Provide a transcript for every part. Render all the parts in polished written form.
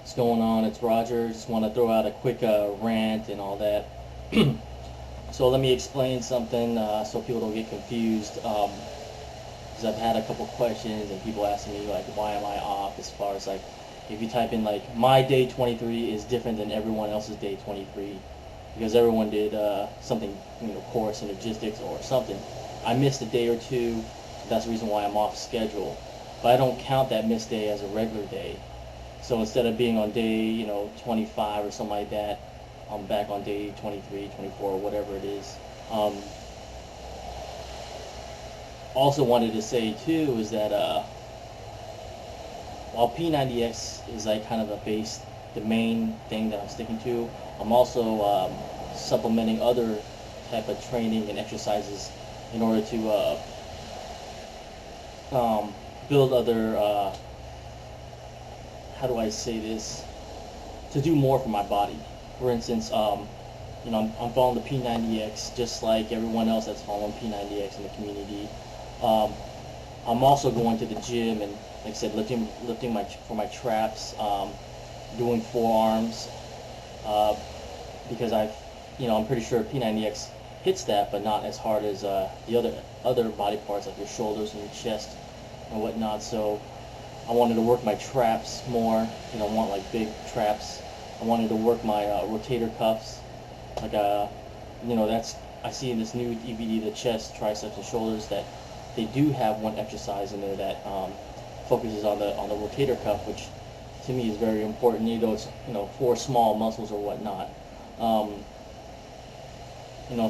What's going on? It's Roger. Just want to throw out a quick rant and all that. So let me explain something so people don't get confused. Because I've had a couple questions and people asking me like, why am I off? As far as like, if you type in like my day 23 is different than everyone else's day 23, because everyone did something, course in logistics or something. I missed a day or two. That's the reason why I'm off schedule. But I don't count that missed day as a regular day. So instead of being on day, 25 or something like that, I'm back on day 23, 24, whatever it is. Also wanted to say too is that while P90X is like kind of the main thing that I'm sticking to, I'm also supplementing other type of training and exercises in order to build other how do I say this, to do more for my body. For instance, I'm following the P90X just like everyone else that's following P90X in the community. I'm also going to the gym and, like I said, lifting for my traps, doing forearms, because I'm pretty sure P90X hits that, but not as hard as the other body parts like your shoulders and your chest and whatnot. So I wanted to work my traps more. I want like big traps. I wanted to work my rotator cuffs. Like that's, I see in this new DVD, the chest, triceps, and shoulders, that they do have one exercise in there that focuses on the rotator cuff, which to me is very important. It's for small muscles or whatnot.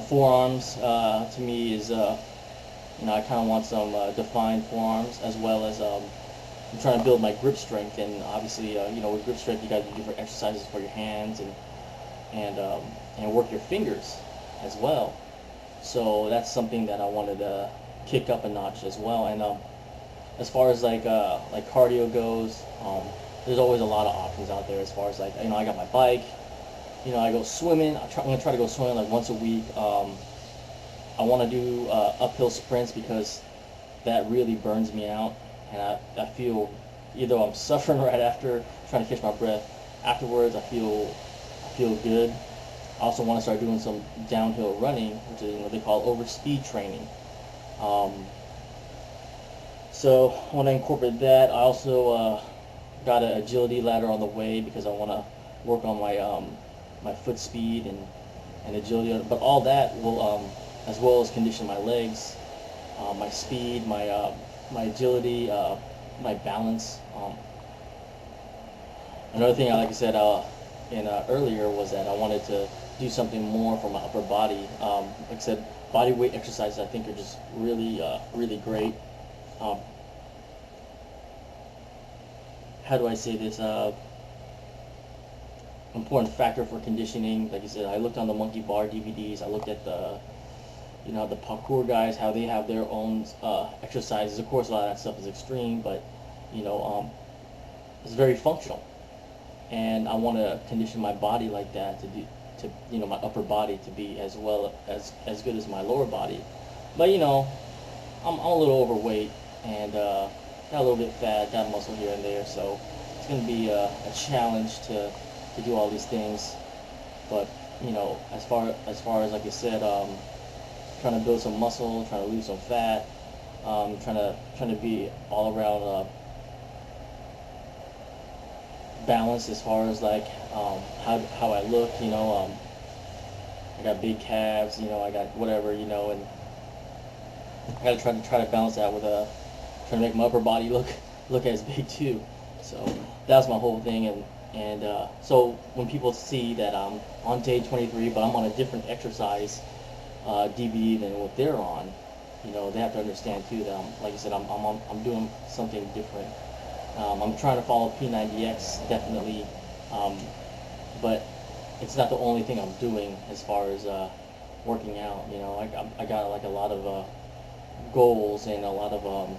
Forearms to me is I kind of want some defined forearms, as well as I'm trying to build my grip strength, and obviously, with grip strength, you got to do different exercises for your hands and work your fingers as well. So that's something that I wanted to kick up a notch as well. And as far as like cardio goes, there's always a lot of options out there. As far as like, I got my bike. I go swimming. I'm gonna try to go swimming like once a week. I want to do uphill sprints because that really burns me out. And I feel, either I'm suffering right after, trying to catch my breath, afterwards I feel good. I also want to start doing some downhill running, which is what they call over-speed training. So I want to incorporate that. I also got an agility ladder on the way because I want to work on my foot speed and agility. But all that will, as well as condition my legs, my speed, my agility, my balance. Another thing, like I said earlier, was that I wanted to do something more for my upper body. Like I said, body weight exercises I think are just really, really great. How do I say this? Important factor for conditioning. Like I said, I looked on the Monkey Bar DVDs. I looked at the parkour guys, how they have their own exercises. Of course, a lot of that stuff is extreme, but it's very functional. And I want to condition my body like that my upper body to be as good as my lower body. But I'm a little overweight and got a little bit fat, got muscle here and there, so it's going to be a challenge to do all these things. But as far as like I said, trying to build some muscle, trying to lose some fat, trying to be all around balanced as far as like how I look. I got big calves. I got whatever. And I gotta try to balance that with trying to make my upper body look as big too. So that's my whole thing. And so when people see that I'm on day 23, but I'm on a different exercise DVD than what they're on, they have to understand too that like I said, I'm doing something different. I'm trying to follow P90X definitely, but it's not the only thing I'm doing as far as working out. I got like a lot of goals and a lot of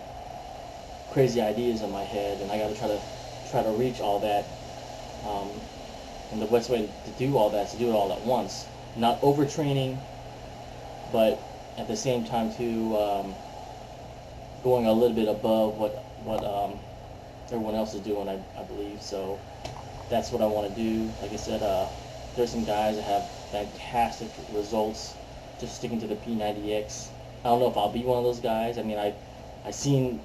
crazy ideas in my head, and I got to try to reach all that. And the best way to do all that is to do it all at once, not overtraining, but at the same time too going a little bit above what everyone else is doing, I believe. So that's what I want to do. Like I said, there's some guys that have fantastic results just sticking to the P90X. I don't know if I'll be one of those guys. I mean, I seen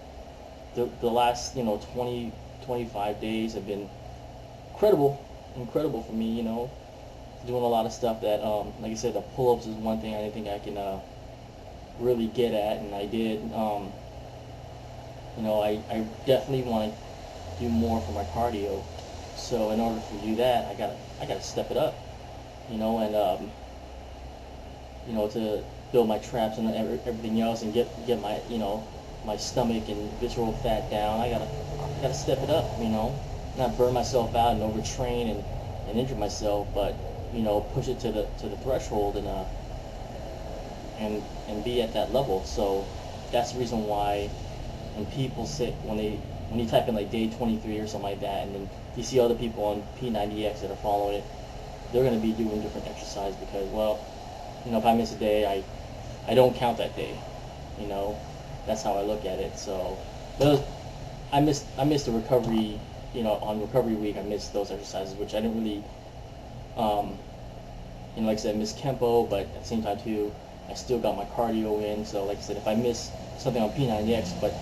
the last 20 25 days have been incredible for me. Doing a lot of stuff that like I said, the pull-ups is one thing I didn't think I can really get at, and I did. I definitely want to do more for my cardio. So in order to do that, I gotta step it up. And to build my traps and everything else, and get my my stomach and visceral fat down. I gotta step it up. Not burn myself out and overtrain and injure myself, but push it to the threshold and be at that level. So that's the reason why when people say when you type in like day 23 or something like that, and then you see other people on P90X that are following it, they're going to be doing different exercise because, well, if I miss a day, I don't count that day. That's how I look at it. So I missed the recovery. On recovery week, I missed those exercises, which I didn't really, like I said, I missed Kempo, but at the same time too, I still got my cardio in. So like I said, if I miss something on P90X, but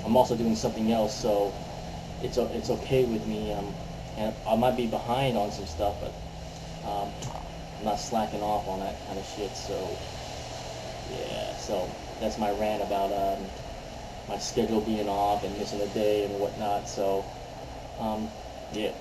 I'm also doing something else, so it's okay with me. And I might be behind on some stuff, but I'm not slacking off on that kind of shit. So yeah, so that's my rant about my schedule being off and missing a day and whatnot. So yeah.